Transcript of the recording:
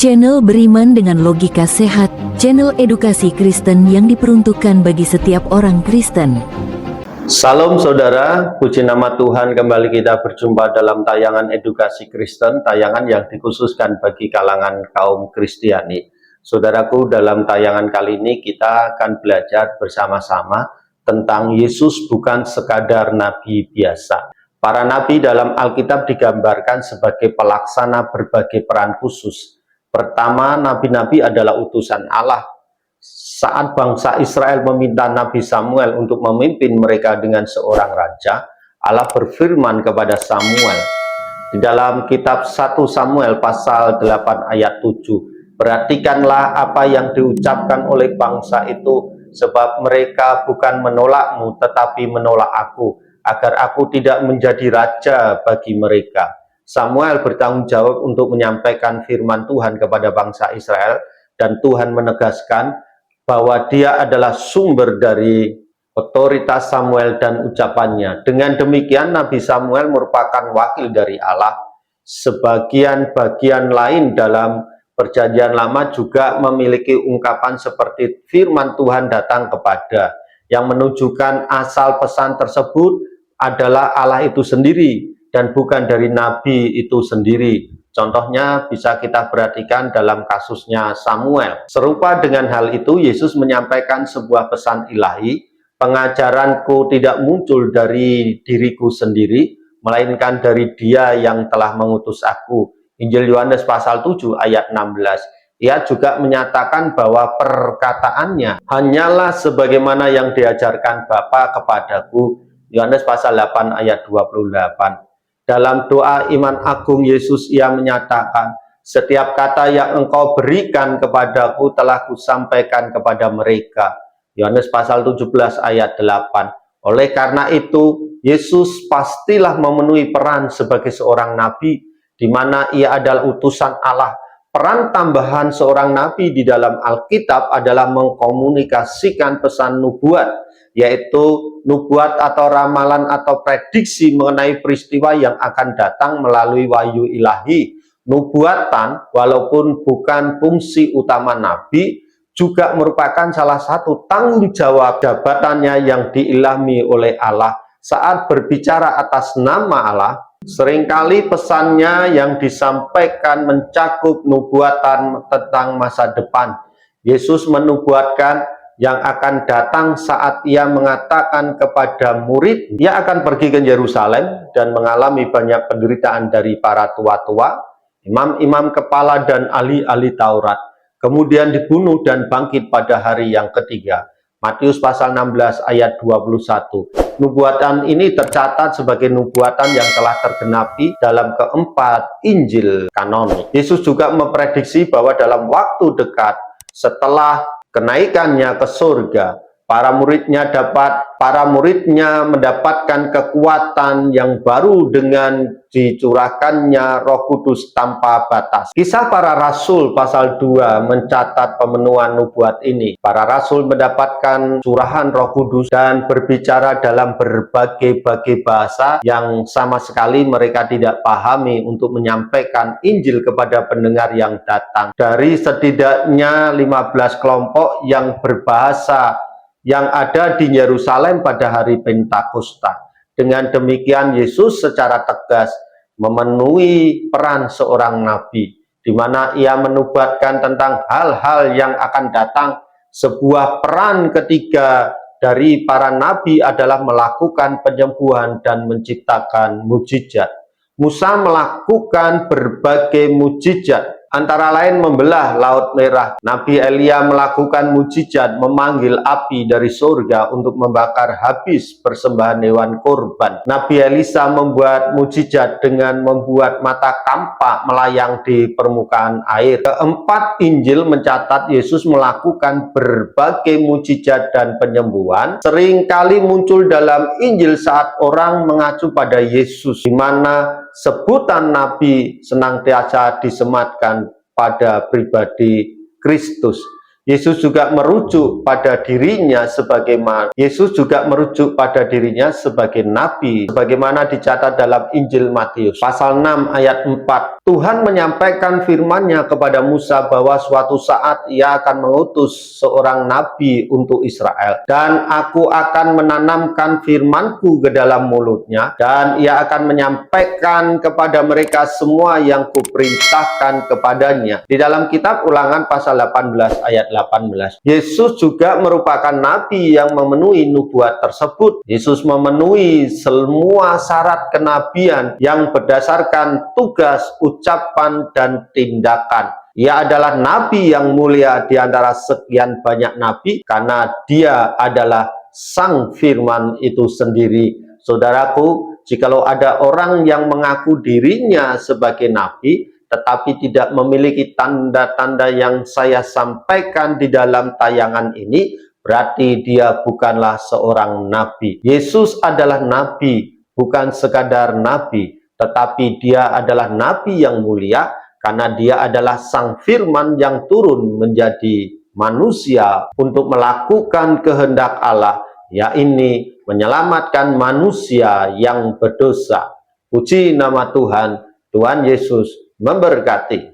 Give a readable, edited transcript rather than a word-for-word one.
Channel beriman dengan logika sehat, channel edukasi Kristen yang diperuntukkan bagi setiap orang Kristen. Salam saudara, puji nama Tuhan, kembali kita berjumpa dalam tayangan edukasi Kristen, tayangan yang dikhususkan bagi kalangan kaum Kristiani. Saudaraku, dalam tayangan kali ini kita akan belajar bersama-sama tentang Yesus bukan sekadar nabi biasa. Para nabi dalam Alkitab digambarkan sebagai pelaksana berbagai peran khusus. Pertama, nabi-nabi adalah utusan Allah. Saat bangsa Israel meminta Nabi Samuel untuk memimpin mereka dengan seorang raja, Allah berfirman kepada Samuel di dalam kitab 1 Samuel pasal 8 ayat 7, perhatikanlah apa yang diucapkan oleh bangsa itu, sebab mereka bukan menolakmu tetapi menolak aku, agar aku tidak menjadi raja bagi mereka. Samuel bertanggung jawab untuk menyampaikan firman Tuhan kepada bangsa Israel, dan Tuhan menegaskan bahwa dia adalah sumber dari otoritas Samuel dan ucapannya. Dengan demikian Nabi Samuel merupakan wakil dari Allah. Sebagian bagian lain dalam Perjanjian Lama juga memiliki ungkapan seperti firman Tuhan datang kepada, yang menunjukkan asal pesan tersebut adalah Allah itu sendiri dan bukan dari nabi itu sendiri. Contohnya bisa kita perhatikan dalam kasusnya Samuel. Serupa dengan hal itu, Yesus menyampaikan sebuah pesan ilahi, pengajaranku tidak muncul dari diriku sendiri, melainkan dari Dia yang telah mengutus aku. Injil Yohanes pasal 7 ayat 16. Ia juga menyatakan bahwa perkataannya hanyalah sebagaimana yang diajarkan Bapa kepadaku. Yohanes pasal 8 ayat 28. Dalam doa iman agung Yesus ia menyatakan, setiap kata yang engkau berikan kepadaku telah kusampaikan kepada mereka. Yohanes pasal 17 ayat 8. Oleh karena itu, Yesus pastilah memenuhi peran sebagai seorang nabi, di mana ia adalah utusan Allah. Peran tambahan seorang nabi di dalam Alkitab adalah mengkomunikasikan pesan nubuat, yaitu nubuat atau ramalan atau prediksi mengenai peristiwa yang akan datang melalui wahyu ilahi. Nubuatan, walaupun bukan fungsi utama nabi, juga merupakan salah satu tanggung jawab jabatannya yang diilhami oleh Allah. Saat berbicara atas nama Allah, seringkali pesannya yang disampaikan mencakup nubuatan tentang masa depan. Yesus menubuatkan yang akan datang saat ia mengatakan kepada murid, ia akan pergi ke Yerusalem dan mengalami banyak penderitaan dari para tua-tua, imam-imam kepala dan ahli-ahli Taurat, kemudian dibunuh dan bangkit pada hari yang ketiga. Matius pasal 16 ayat 21. Nubuatan ini tercatat sebagai nubuatan yang telah tergenapi dalam keempat Injil kanonik. Yesus juga memprediksi bahwa dalam waktu dekat setelah kenaikannya ke surga, para muridnya mendapatkan kekuatan yang baru dengan dicurahkannya Roh Kudus tanpa batas. Kisah para Rasul pasal 2 mencatat pemenuhan nubuat ini. Para Rasul mendapatkan curahan Roh Kudus dan berbicara dalam berbagai bahasa yang sama sekali mereka tidak pahami untuk menyampaikan Injil kepada pendengar yang datang. Dari setidaknya 15 kelompok yang berbahasa yang ada di Yerusalem pada hari Pentakosta. Dengan demikian Yesus secara tegas memenuhi peran seorang nabi, di mana ia menubuatkan tentang hal-hal yang akan datang. Sebuah peran ketiga dari para nabi adalah melakukan penyembuhan dan menciptakan mukjizat. Musa melakukan berbagai mukjizat, antara lain membelah Laut Merah. Nabi Elia melakukan mukjizat memanggil api dari surga untuk membakar habis persembahan hewan kurban. Nabi Elisa membuat mukjizat dengan membuat mata kampak melayang di permukaan air. Keempat Injil mencatat Yesus melakukan berbagai mukjizat dan penyembuhan. Seringkali muncul dalam Injil saat orang mengacu pada Yesus, di mana sebutan nabi senantiasa disematkan pada pribadi Kristus. Yesus juga merujuk pada dirinya sebagai nabi, sebagaimana dicatat dalam Injil Matius pasal 6 ayat 4. Tuhan menyampaikan firman-Nya kepada Musa bahwa suatu saat Ia akan mengutus seorang nabi untuk Israel, dan aku akan menanamkan firman-Ku ke dalam mulutnya, dan Ia akan menyampaikan kepada mereka semua yang Kuperintahkan kepadanya. Di dalam kitab Ulangan pasal 18 ayat 18. Yesus juga merupakan nabi yang memenuhi nubuat tersebut. Yesus memenuhi semua syarat kenabian yang berdasarkan tugas, ucapan, dan tindakan. Ia adalah nabi yang mulia di antara sekian banyak nabi karena dia adalah Sang Firman itu sendiri. Saudaraku, jikalau ada orang yang mengaku dirinya sebagai nabi, tetapi tidak memiliki tanda-tanda yang saya sampaikan di dalam tayangan ini, berarti dia bukanlah seorang nabi. Yesus adalah nabi, bukan sekadar nabi, tetapi dia adalah nabi yang mulia, karena dia adalah Sang Firman yang turun menjadi manusia untuk melakukan kehendak Allah, yaitu menyelamatkan manusia yang berdosa. Puji nama Tuhan. Tuhan Yesus memberkati.